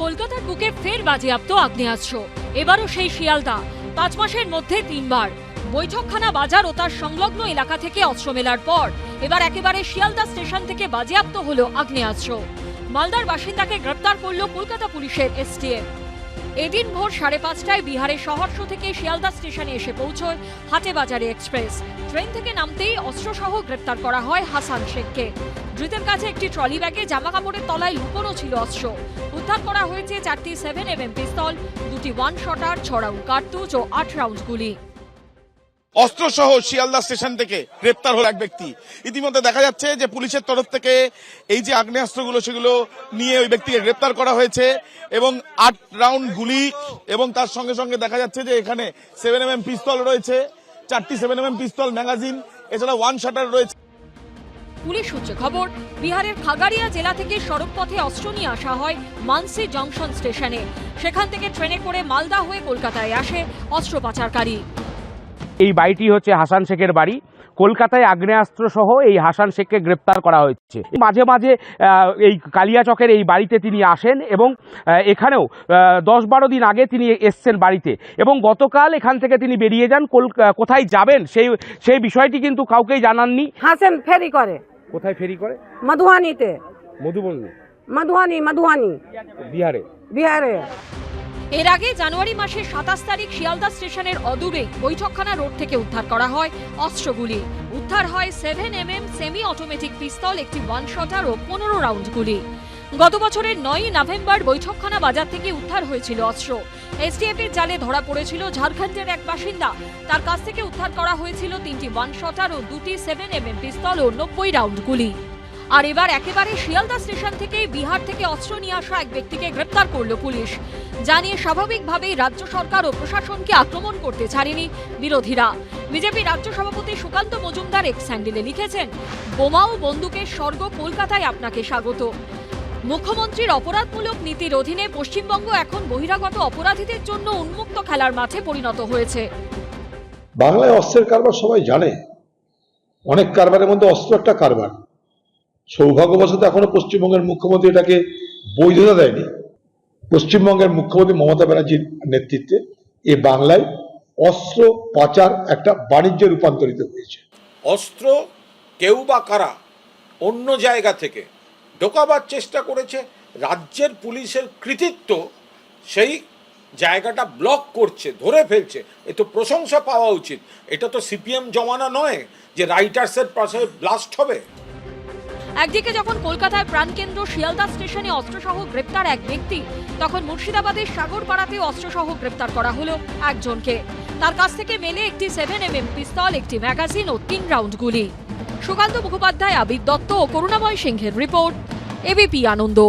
কলকাতার বুকে ফের বাজেয়াপ্ত আগ্নেয়াস্ত্র, এবারও সেই শিয়ালদা। 5 মাসের মধ্যে 3 বার বৈঠকখানা বাজার ও তার সংলগ্ন এলাকা থেকে অস্ত্র মেলার পর এবার একেবারে শিয়ালদা স্টেশন থেকে বাজেয়াপ্ত হলো আগ্নেয়াস্ত্র। মালদার বাসিন্দাকে গ্রেপ্তার করল কলকাতা পুলিশের এসটিএফ। এদিন ভোর 5:30টায় বিহারের শহরসো থেকে শিয়ালদা স্টেশনে এসে পৌঁছয় হাটেবাজারে এক্সপ্রেস। ট্রেন থেকে নামতেই অস্ত্রসহ গ্রেপ্তার করা হয় হাসান শেখকে। ধৃতের কাছে একটি ট্রলি ব্যাগে জামাকাপড়ের তলায় লুকোনো ছিল অস্ত্র। উদ্ধার করা হয়েছে 4টি 7mm পিস্তল, 2টি 1 শটার, 6 রাউন্ড কার্তুজ ও 8 রাউন্ড গুলি। অস্ত্র সহ শিয়ালদা স্টেশন থেকে গ্রেপ্তার হল এক ব্যক্তি। ইতিমধ্যে দেখা যাচ্ছে যে পুলিশের তরফ থেকে এই যে আগ্নেয়াস্ত্রগুলো সেগুলো নিয়ে ওই ব্যক্তিকে গ্রেপ্তার করা হয়েছে এবং 8 রাউন্ড গুলি এবং তার সঙ্গে সঙ্গে দেখা যাচ্ছে যে এখানে 7mm পিস্তল রয়েছে, 4টি 7mm পিস্তল ম্যাগাজিন, এছাড়া 1 শাটার রয়েছে। পুলিশ সূত্রে খবর, বিহারের খাগাড়িয়া জেলা থেকে সড়ক পথে অস্ত্র নিয়ে আসা হয় মানসি জংশন স্টেশনে। সেখান থেকে ট্রেনে করে মালদা হয়ে কলকাতায় আসে অস্ত্র পাচারকারী। এই বাড়িটি হচ্ছে হাসান শেখের বাড়ি। কলকাতায় আগ্নেয়াস্ত্র সহ এই হাসান শেখকে গ্রেপ্তার করা হয়েছে। মাঝে মাঝে এই কালিয়াচকের এই বাড়িতে তিনি আসেন এবং এখানেও 10-12 দিন আগে তিনি এসছেন বাড়িতে এবং গতকাল এখান থেকে তিনি বেরিয়ে যান। কোথায় যাবেন সেই বিষয়টি কিন্তু কাউকেই জানাননি। হাসান ফেরি করে। কোথায় ফেরি করে? মধুয়ানিতে। মধুয়ানি বিহারে। এর আগে জানুয়ারি মাসের 27 তারিখ শিয়ালদা স্টেশনের অদূরে বৈঠকখানা রোড থেকে উদ্ধার করা হয় অস্ত্রগুলি। উদ্ধার হয় 7mm সেমি অটোমেটিক পিস্তল, একটি 1 শটার ও 15 রাউন্ড গুলি। গত বছরের 9 নভেম্বর বৈঠকখানা বাজার থেকে উদ্ধার হয়েছিল অস্ত্র। এসটিএফ এর জালে ধরা পড়েছিল ঝাড়খণ্ডের এক বাসিন্দা। তার কাছ থেকে উদ্ধার করা হয়েছিল 3টি 1 শটার ও 2টি 7mm পিস্তল ও 90 রাউন্ড গুলি। আর এবার একেবারে শিয়ালদা স্টেশন থেকে বিহার থেকে অস্ত্র নিয়ে আসা এক ব্যক্তিকে গ্রেপ্তার করল পুলিশ। জানিয়ে স্বাভাবিকভাবেই রাজ্য সরকার ও প্রশাসনকে আক্রমণ করতে ছাড়েনি বিরোধীরা। বিজেপি রাজ্য সভাপতি সুকান্ত মজুমদার এক্স হ্যান্ডেলে লিখেছেন, বোমা ও বন্দুকের স্বর্গ কলকাতায় আপনাকে স্বাগত। মুখ্যমন্ত্রীর অপরাধমূলক নীতির অধীনে পশ্চিমবঙ্গ এখন বহিরাগত অপরাধীদের জন্য উন্মুক্ত খেলার মাঠে পরিণত হয়েছে। বাংলায় অস্ত্রের কারবার সবাই জানে, অনেক কারবারের মধ্যে অস্ত্র একটা কারবার। সৌভাগ্যবশত এখনো পশ্চিমবঙ্গের মুখ্যমন্ত্রী এটাকে বৈধতা দেয়নি। পশ্চিমবঙ্গের মুখ্যমন্ত্রী মমতা ব্যানার্জির নেতৃত্বে এ বাংলায় অস্ত্র পাচার একটা বাণিজ্যে রূপান্তরিত হয়েছে। অস্ত্র কেউ বা কারা অন্য জায়গা থেকে ঢোকাবার চেষ্টা করেছে, রাজ্যের পুলিশের কৃতিত্ব সেই জায়গাটা ব্লক করছে, ধরে ফেলছে। এ তো প্রশংসা পাওয়া উচিত। এটা তো সিপিএম জমানা নয় যে রাইটার্সের পাশে ব্লাস্ট হবে। একদিকে যখন কলকাতার প্রাণকেন্দ্র শিয়ালদা স্টেশনে অস্ত্রসহ গ্রেপ্তার এক ব্যক্তি, তখন মুর্শিদাবাদের সাগরপাড়াতেও অস্ত্রসহ গ্রেপ্তার করা হলো একজনকে। তার কাছ থেকে মেলে একটি 7mm পিস্তল, একটি ম্যাগাজিন ও 3 রাউন্ড গুলি। সুকান্ত মুখোপাধ্যায়, আবির দত্ত ও করুণাময় সিংহের রিপোর্ট, এবিপি আনন্দ।